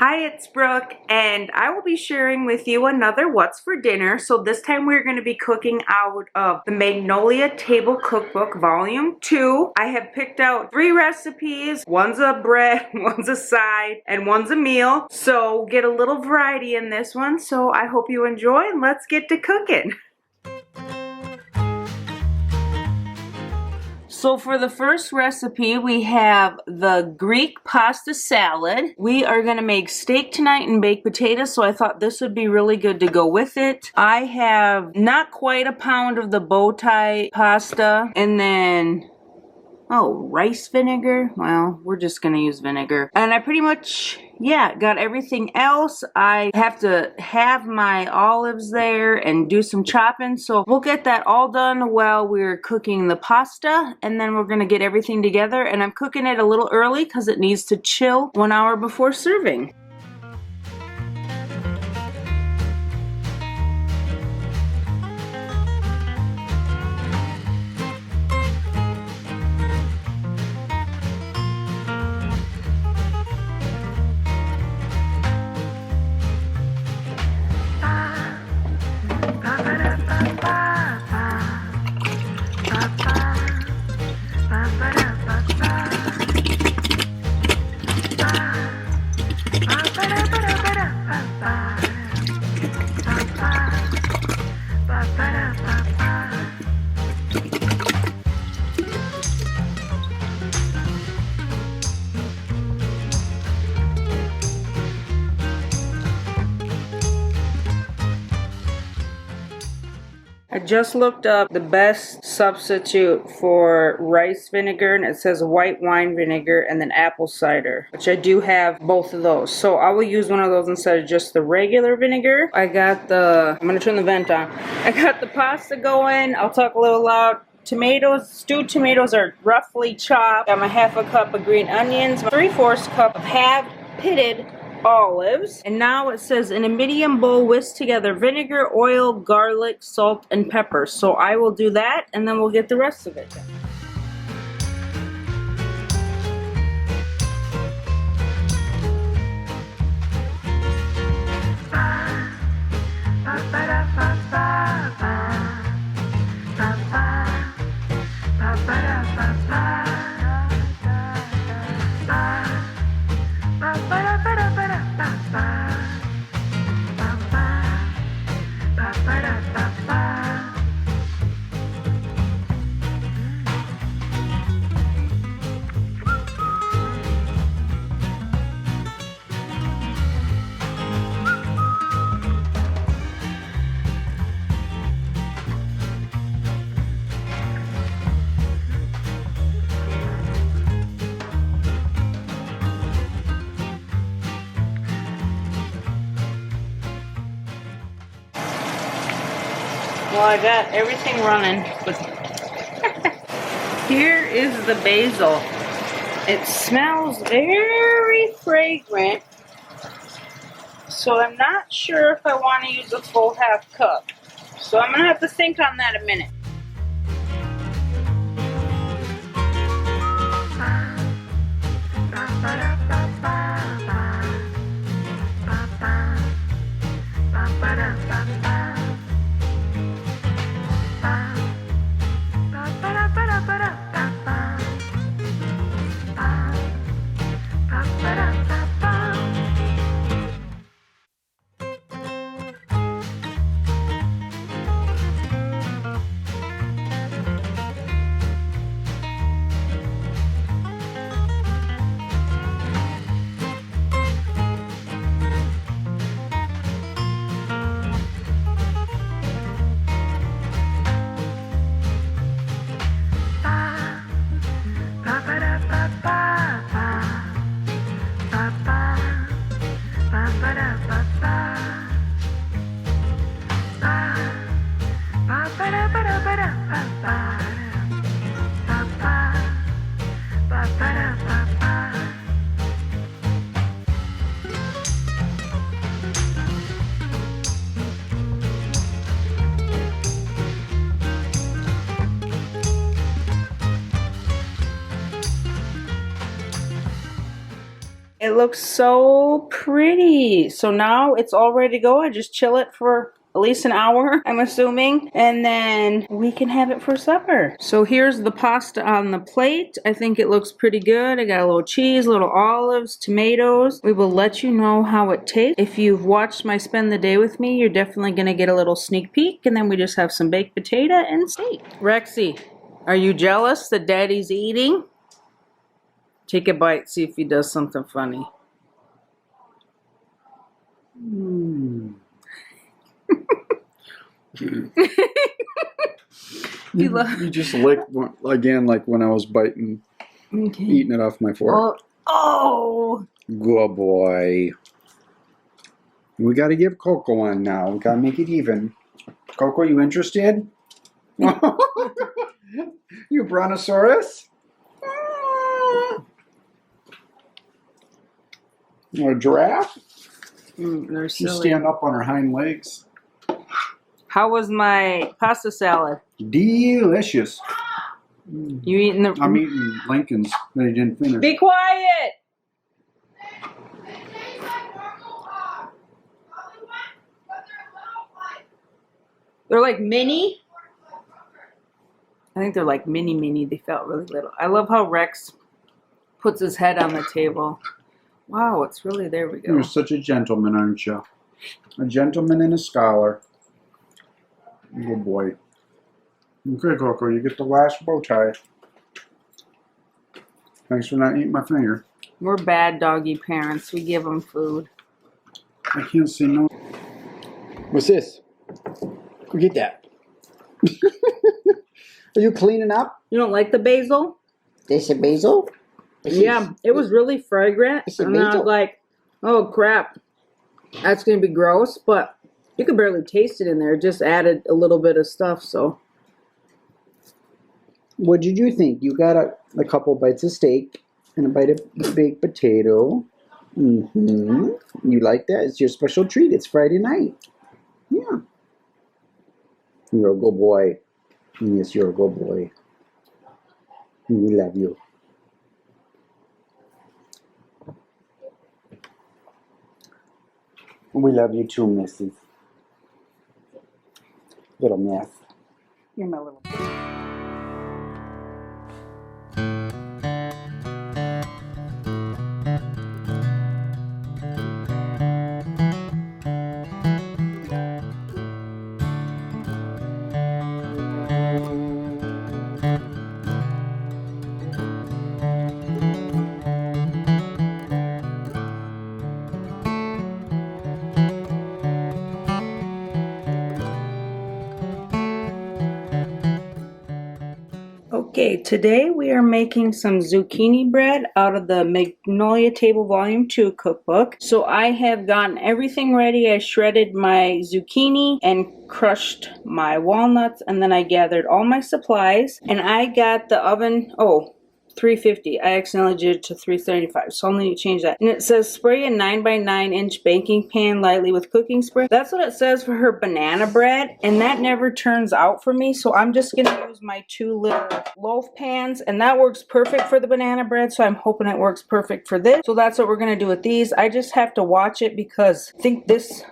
Hi, it's Brooke, and I will be sharing with you another What's for Dinner. So this time we're going to be cooking out of the Magnolia Table Cookbook Volume 2. I have picked out 3 recipes. One's a bread, one's a side, and one's a meal. So get a little variety in this one. So I hope you enjoy, and let's get to cooking. So for the first recipe, we have the Greek pasta salad. We are going to make steak tonight and baked potatoes, so I thought this would be really good to go with it. I have not quite a pound of the bow tie pasta, and then rice vinegar. Well, we're just gonna use vinegar. And I pretty much, got everything else. I have to have my olives there and do some chopping. So we'll get that all done while we're cooking the pasta. And then we're gonna get everything together. And I'm cooking it a little early because it needs to chill 1 hour before serving. I just looked up the best substitute for rice vinegar, and it says white wine vinegar and then apple cider, which I do have both of those. So I will use one of those instead of just the regular vinegar. I'm gonna turn the vent on. I got the pasta going. I'll talk a little loud. Tomatoes, stewed tomatoes are roughly chopped. Got my half a cup of green onions, 3/4 cup of halved pitted olives. And now it says in a medium bowl, whisk together vinegar, oil, garlic, salt, and pepper. So I will do that, and then we'll get the rest of it done. Well, I got everything running, but here is the basil. It smells very fragrant, so I'm not sure if I want to use a full half cup. So I'm going to have to think on that a minute. It looks so pretty. So now it's all ready to go. I just chill it for at least an hour, I'm assuming, and then we can have it for supper. So here's the pasta on the plate. I think it looks pretty good. I got a little cheese, little olives, tomatoes. We will let you know how it tastes. If you've watched my Spend the Day with me, you're definitely gonna get a little sneak peek, and then we just have some baked potato and steak. Rexy, are you jealous that Daddy's eating? Take a bite, see if he does something funny. You just licked again, like when I was biting, eating it off my fork. Oh! Good boy. We got to give Coco one now. We got to make it even. Coco, you interested? You brontosaurus? Or a giraffe? They're She silly. stand up on her hind legs. How was my pasta salad? Delicious. You eating the... I'm eating Lincoln's that I didn't finish. Be quiet! They're like mini. I think they're like mini. They felt really little. I love how Rex puts his head on the table. Wow, it's really, there we go. You're such a gentleman, aren't you? A gentleman and a scholar. Good boy. Okay, Coco, you get the last bow tie. Thanks for not eating my finger. We're bad doggy parents. We give them food. I can't see no. What's this? Go get that. Are you cleaning up? You don't like the basil? This is basil? Yeah, it was really fragrant. Is it And I was basil? like, oh crap, that's going to be gross. But you could barely taste it in there. It just added a little bit of stuff, so. What did you think? You got a couple bites of steak and a bite of baked potato. You like that? It's your special treat. It's Friday night. Yeah. You're a good boy. Yes, you're a good boy. We love you. We love you too, Mrs. Little mess. You're my little. Okay, today we are making some zucchini bread out of the Magnolia Table Volume 2 cookbook. So I have gotten everything ready. I shredded my zucchini and crushed my walnuts, and then I gathered all my supplies, and I got the oven, 350. I accidentally did it to 335, so I'll need to change that. And it says spray a 9x9 inch baking pan lightly with cooking spray. That's what it says for her banana bread, and that never turns out for me, so I'm just gonna use my 2 little loaf pans, and that works perfect for the banana bread, so I'm hoping it works perfect for this. So that's what we're gonna do with these. I just have to watch it because I think this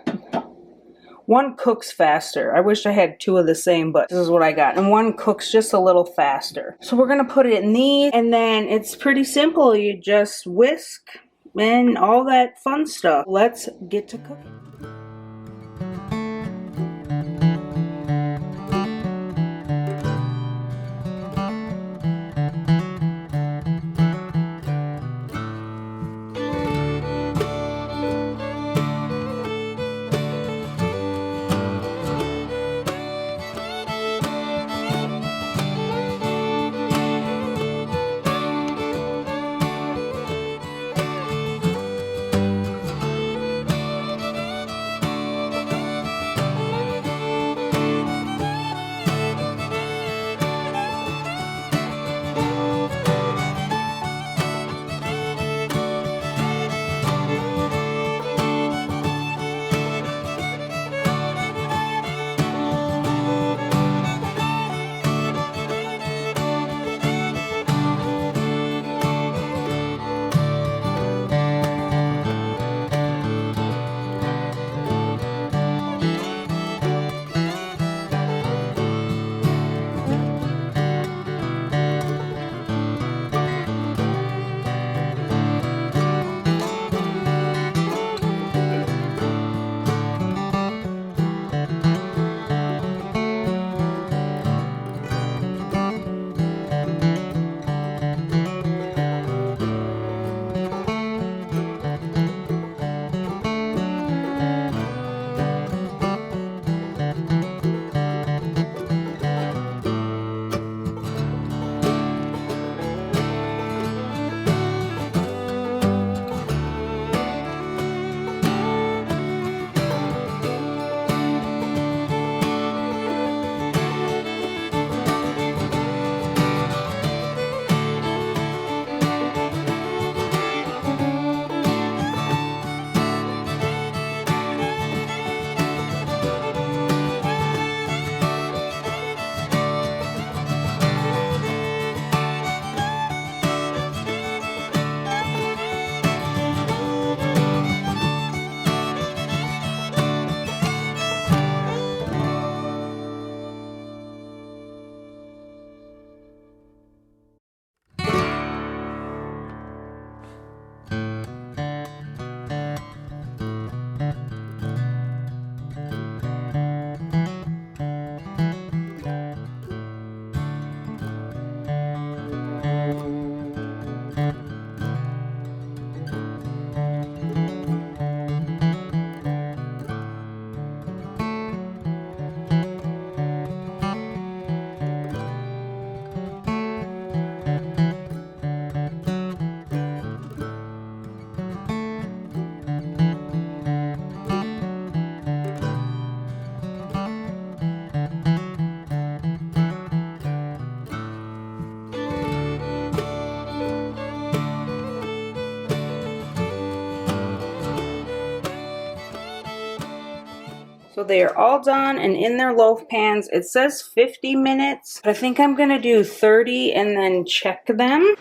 one cooks faster. I wish I had 2 of the same, but this is what I got. And one cooks just a little faster. So we're gonna put it in these, and then it's pretty simple. You just whisk and all that fun stuff. Let's get to cooking. So they are all done and in their loaf pans. It says 50 minutes, but I think I'm gonna do 30 and then check them.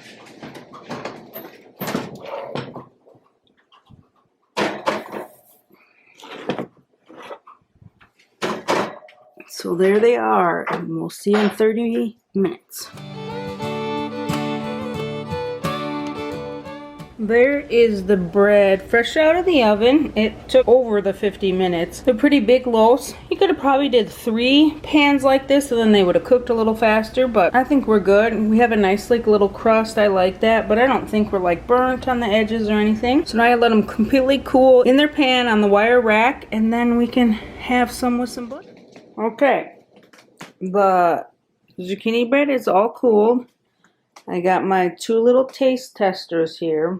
So there they are, and we'll see in 30 minutes. There is the bread fresh out of the oven. It took over the 50 minutes. They're pretty big loaves. You could have probably did 3 pans like this and then they would have cooked a little faster, but I think we're good. We have a nice like little crust. I like that, but I don't think we're like burnt on the edges or anything. So now I let them completely cool in their pan on the wire rack, and then we can have some with some butter. Okay, the zucchini bread is all cooled. I got my 2 little taste testers here,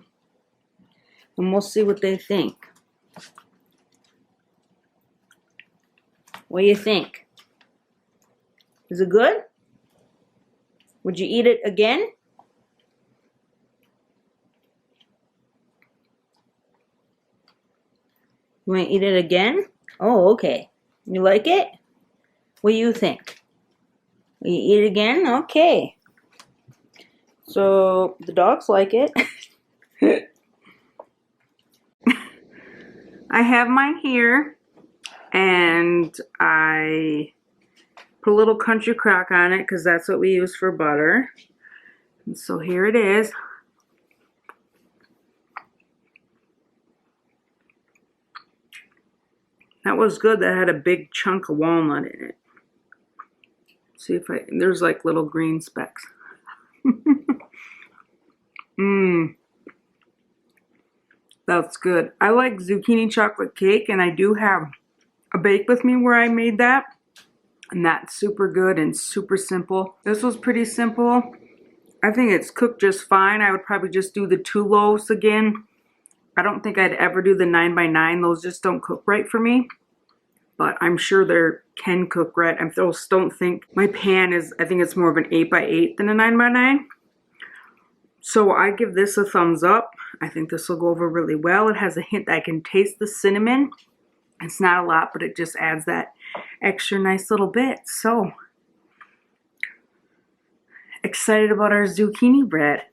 and we'll see what they think. What do you think? Is it good? Would you eat it again? You want to eat it again? Oh, okay. You like it? What do you think? Will you eat it again? Okay. So the dogs like it. I have mine here, and I put a little country crock on it because that's what we use for butter. And so here it is. That was good. That had a big chunk of walnut in it. See if there's like little green specks. That's good. I like zucchini chocolate cake, and I do have a bake with me where I made that, and that's super good and super simple. This was pretty simple. I think it's cooked just fine. I would probably just do the 2 loaves again. I don't think I'd ever do the 9x9. Those just don't cook right for me, but I'm sure they can cook right. I just don't think my pan is, I think it's more of an 8x8 than a 9x9. So I give this a thumbs up. I think this will go over really well. It has a hint. I can taste the cinnamon. It's not a lot, but it just adds that extra nice little bit. So excited about our zucchini bread.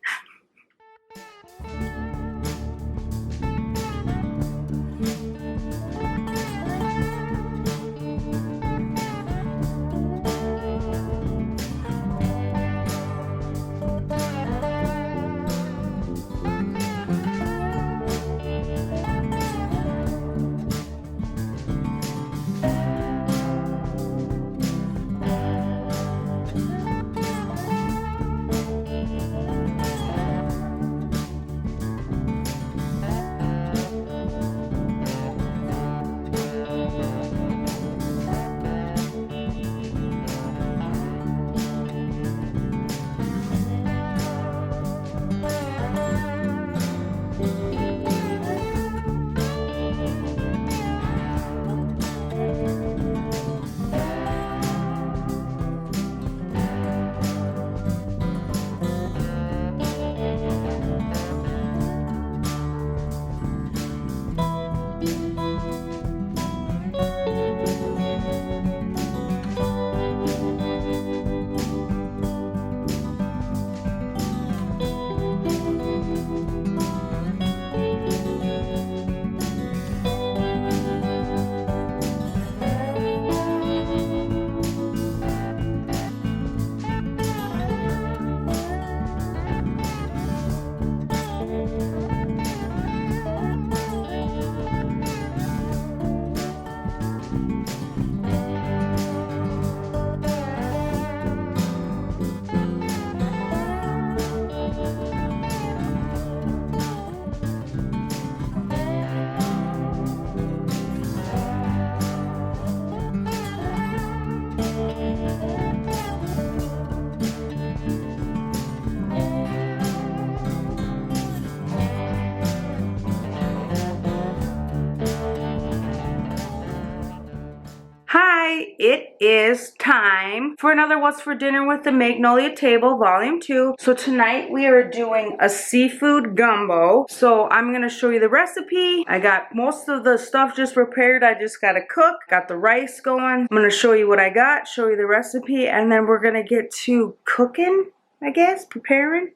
everybody, it is time for another What's for Dinner with the Magnolia Table, Volume 2. So tonight we are doing a seafood gumbo. So I'm going to show you the recipe. I got most of the stuff just prepared. I just got to cook. Got the rice going. I'm going to show you what I got, show you the recipe, and then we're going to get to cooking, I guess, preparing.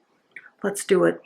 Let's do it.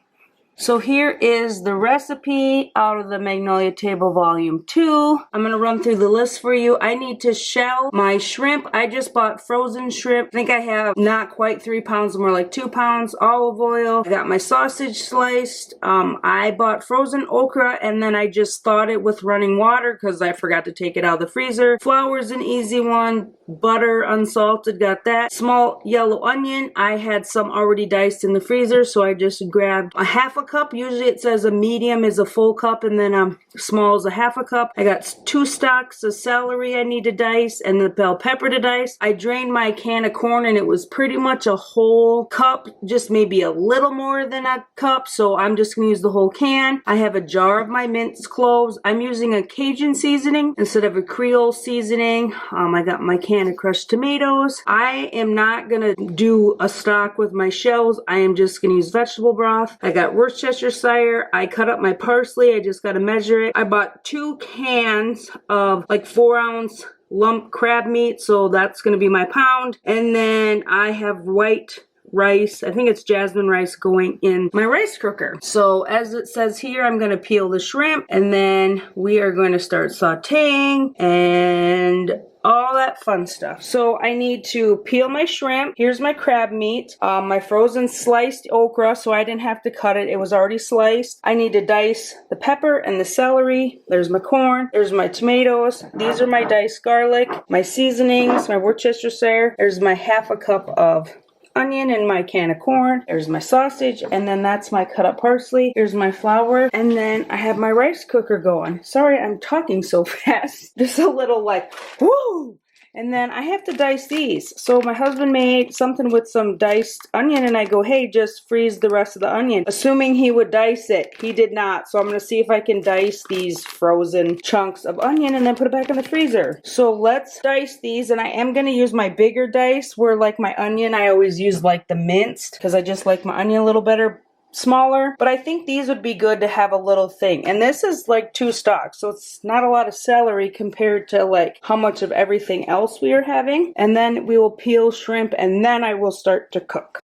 So here is the recipe out of the Magnolia Table Volume 2. I'm going to run through the list for you. I need to shell my shrimp. I just bought frozen shrimp. I think I have not quite 3 pounds, more like 2 pounds. Olive oil. I got my sausage sliced. I bought frozen okra and then I just thawed it with running water because I forgot to take it out of the freezer. Flour's an easy one. Butter, unsalted, got that. Small yellow onion. I had some already diced in the freezer, so I just grabbed a half a cup. Usually it says a medium is a full cup and then small is a half a cup. I got 2 stalks of celery I need to dice and the bell pepper to dice. I drained my can of corn and it was pretty much a whole cup, just maybe a little more than a cup, so I'm just going to use the whole can. I have a jar of my minced cloves. I'm using a Cajun seasoning instead of a Creole seasoning. I got my can of crushed tomatoes. I am not going to do a stock with my shells. I am just going to use vegetable broth. I got Worcestershire. I cut up my parsley. I just got to measure it. I bought 2 cans of like 4-ounce lump crab meat, so that's going to be my pound. And then I have white rice, I think it's jasmine rice, going in my rice cooker. So as it says here, I'm going to peel the shrimp and then we are going to start sauteing and all that fun stuff. So I need to peel my shrimp. Here's my crab meat, my frozen sliced okra, so I didn't have to cut it. It was already sliced. I need to dice the pepper and the celery. There's my corn. There's my tomatoes. These are my diced garlic, my seasonings, my Worcestershire. There's my half a cup of onion in my can of corn. There's my sausage, and then that's my cut up parsley. Here's my flour, and then I have my rice cooker going. Sorry, I'm talking so fast. Just a little like, whoo! And then I have to dice these. So my husband made something with some diced onion, and I go, hey, just freeze the rest of the onion. Assuming he would dice it. He did not. So I'm going to see if I can dice these frozen chunks of onion and then put it back in the freezer. So let's dice these, and I am going to use my bigger dice, where like my onion, I always use like the minced, because I just like my onion a little better. Smaller, but I think these would be good to have a little thing. And this is like 2 stalks, so it's not a lot of celery compared to like how much of everything else we are having. And then we will peel shrimp and then I will start to cook.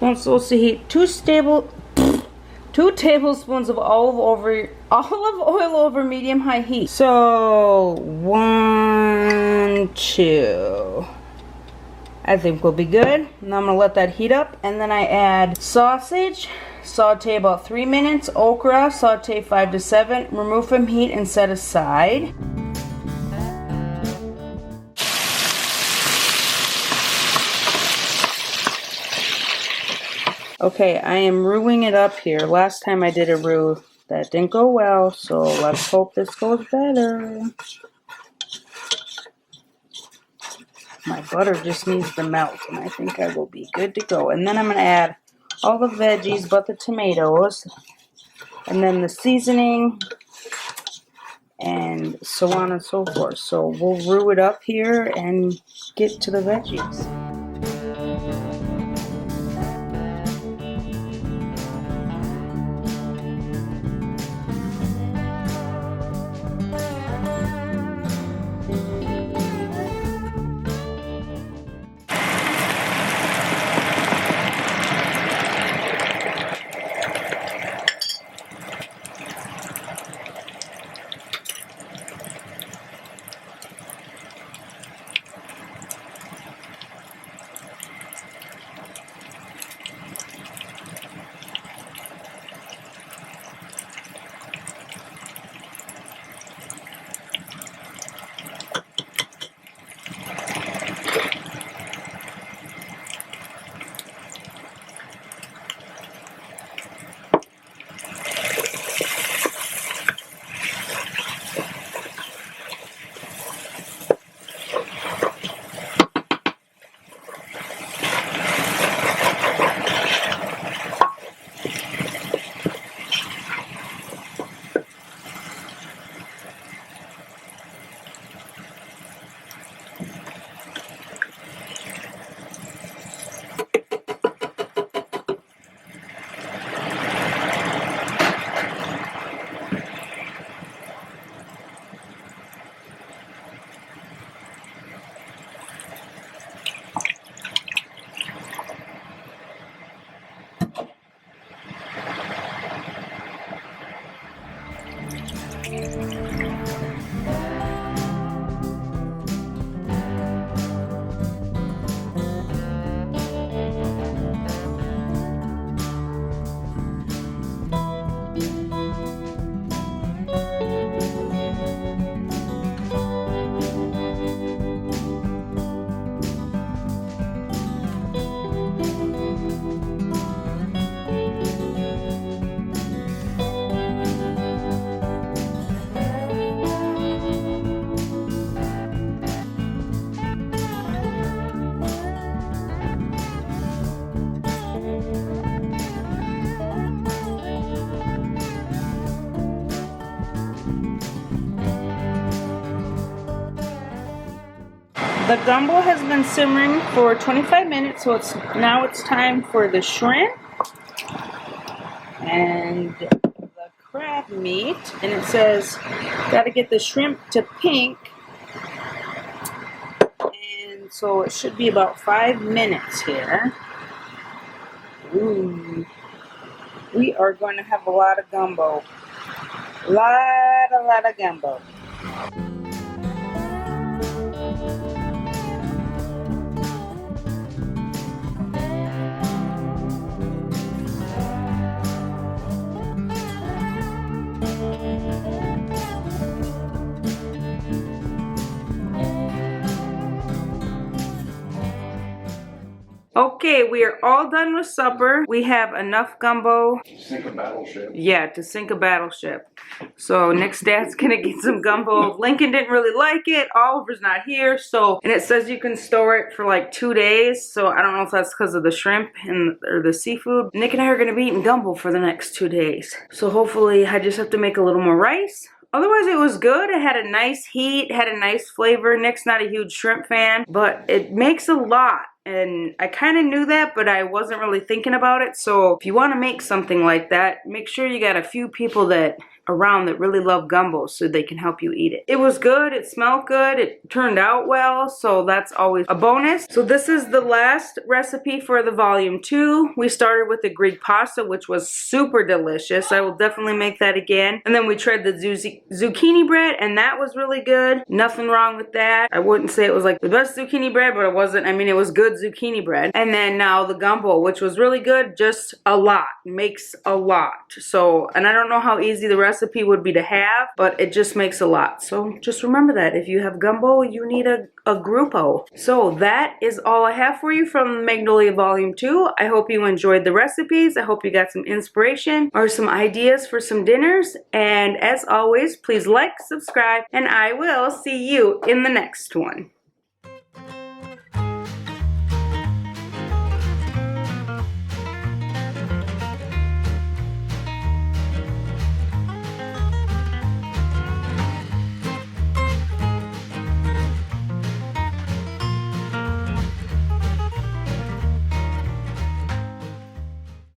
I'm supposed to heat 2 tablespoons of olive oil over medium-high heat. So 1, 2. I think we'll be good. Now I'm gonna let that heat up, and then I add sausage. Saute about 3 minutes. Okra, saute 5 to 7. Remove from heat and set aside. Okay, I am roux-ing it up here. Last time I did a roux, that didn't go well, so let's hope this goes better. My butter just needs to melt, and I think I will be good to go. And then I'm going to add all the veggies but the tomatoes, and then the seasoning, and so on and so forth. So we'll roux it up here and get to the veggies. The gumbo has been simmering for 25 minutes, so now it's time for the shrimp and the crab meat. And it says, gotta get the shrimp to pink. And so it should be about 5 minutes here. Ooh. We are going to have a lot of gumbo. A lot of gumbo. Okay, we are all done with supper. We have enough gumbo. Sink a battleship. Yeah, to sink a battleship. So Nick's dad's gonna get some gumbo. Lincoln didn't really like it. Oliver's not here, so, and it says you can store it for like 2 days. So I don't know if that's because of the shrimp or the seafood. Nick and I are gonna be eating gumbo for the next 2 days. So hopefully I just have to make a little more rice. Otherwise, it was good. It had a nice heat, had a nice flavor. Nick's not a huge shrimp fan, but it makes a lot. And I kind of knew that, but I wasn't really thinking about it. So if you want to make something like that, make sure you got a few people around that really love gumbo so they can help you eat it. It was good. It smelled good. It turned out well. So that's always a bonus. So this is the last recipe for the volume 2. We started with the Greek pasta, which was super delicious. I will definitely make that again. And then we tried the zucchini bread, and that was really good. Nothing wrong with that. I wouldn't say it was like the best zucchini bread, but it wasn't. I mean, it was good zucchini bread. And then now the gumbo, which was really good. Just a lot. Makes a lot. So, and I don't know how easy the recipe would be to have, but it just makes a lot. So just remember that if you have gumbo, you need a Gruppo. So that is all I have for you from Magnolia Volume 2. I hope you enjoyed the recipes. I hope you got some inspiration or some ideas for some dinners. And as always, please like, subscribe, and I will see you in the next one.